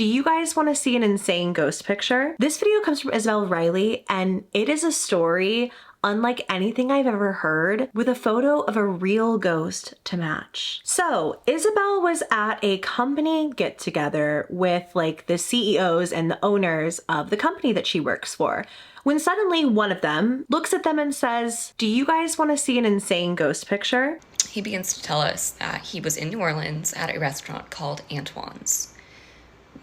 Do you guys want to see an insane ghost picture? This video comes from Isabel Riley, and it is a story unlike anything I've ever heard, with a photo of a real ghost to match. So Isabel was at a company get together with like the CEOs and the owners of the company that she works for, when suddenly one of them looks at them and says, "Do you guys want to see an insane ghost picture?" He begins to tell us that he was in New Orleans at a restaurant called Antoine's.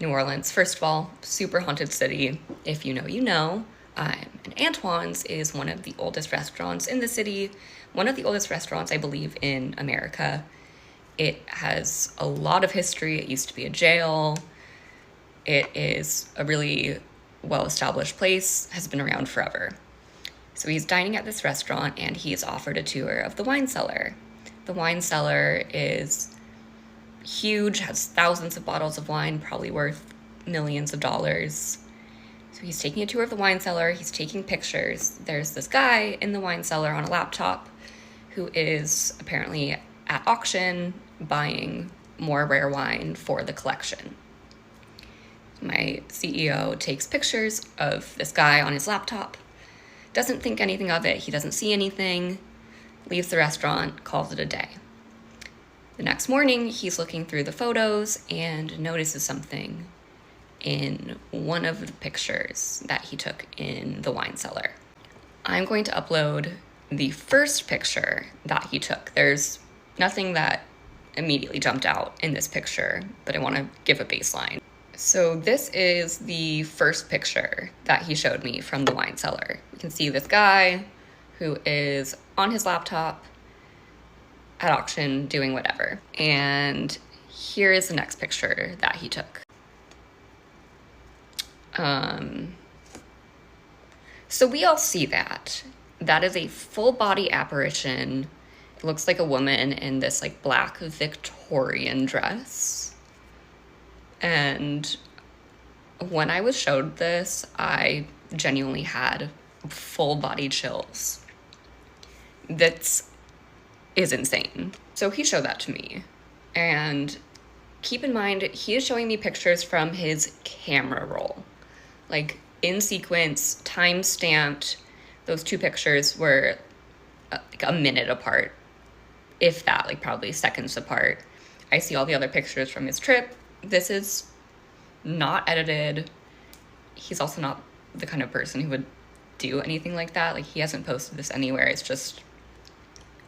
New Orleans, first of all, super haunted city. If you know, you know. And Antoine's is one of the oldest restaurants in the city, one of the oldest restaurants, I believe, in America. It has a lot of history. It used to be a jail. It is a really well-established place, has been around forever. So he's dining at this restaurant and he's offered a tour of the wine cellar. The wine cellar is huge, has thousands of bottles of wine, probably worth millions of dollars. So he's taking a tour of the wine cellar, he's taking pictures. There's this guy in the wine cellar on a laptop who is apparently at auction buying more rare wine for the collection. My CEO takes pictures of this guy on his laptop, doesn't think anything of it, he doesn't see anything, leaves the restaurant, calls it a day. The next morning, he's looking through the photos and notices something in one of the pictures that he took in the wine cellar. I'm going to upload the first picture that he took. There's nothing that immediately jumped out in this picture, but I want to give a baseline. So this is the first picture that he showed me from the wine cellar. You can see this guy who is on his laptop at auction doing whatever. And here is the next picture that he took. So we all see that. That is a full body apparition. It looks like a woman in this like black Victorian dress. And when I was showed this, I genuinely had full body chills. That is insane. So he showed that to me. And keep in mind, he is showing me pictures from his camera roll. Like in sequence, time stamped. Those two pictures were like a minute apart, if that, like probably seconds apart. I see all the other pictures from his trip. This is not edited. He's also not the kind of person who would do anything like that. Like he hasn't posted this anywhere. It's just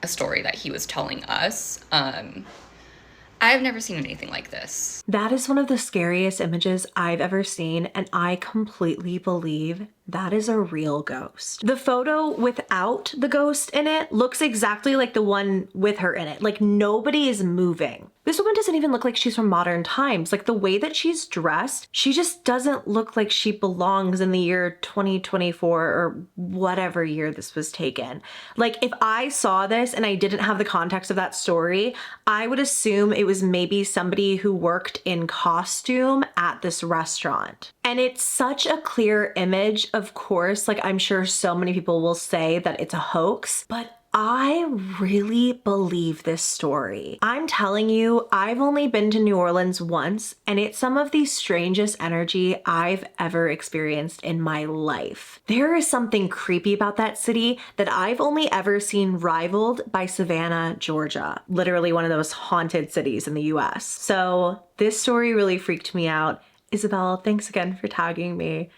a story that he was telling us. I've never seen anything like this. That is one of the scariest images I've ever seen, and I completely believe that is a real ghost. The photo without the ghost in it looks exactly like the one with her in it. Like nobody is moving. This woman doesn't even look like she's from modern times. Like the way that she's dressed, she just doesn't look like she belongs in the year 2024 or whatever year this was taken. Like if I saw this and I didn't have the context of that story, I would assume it was maybe somebody who worked in costume at this restaurant. And it's such a clear image, of course, like I'm sure so many people will say that it's a hoax, but I really believe this story. I'm telling you, I've only been to New Orleans once, and it's some of the strangest energy I've ever experienced in my life. There is something creepy about that city that I've only ever seen rivaled by Savannah, Georgia, literally one of those haunted cities in the US. So this story really freaked me out. Isabel, thanks again for tagging me.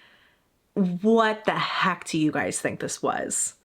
What the heck do you guys think this was?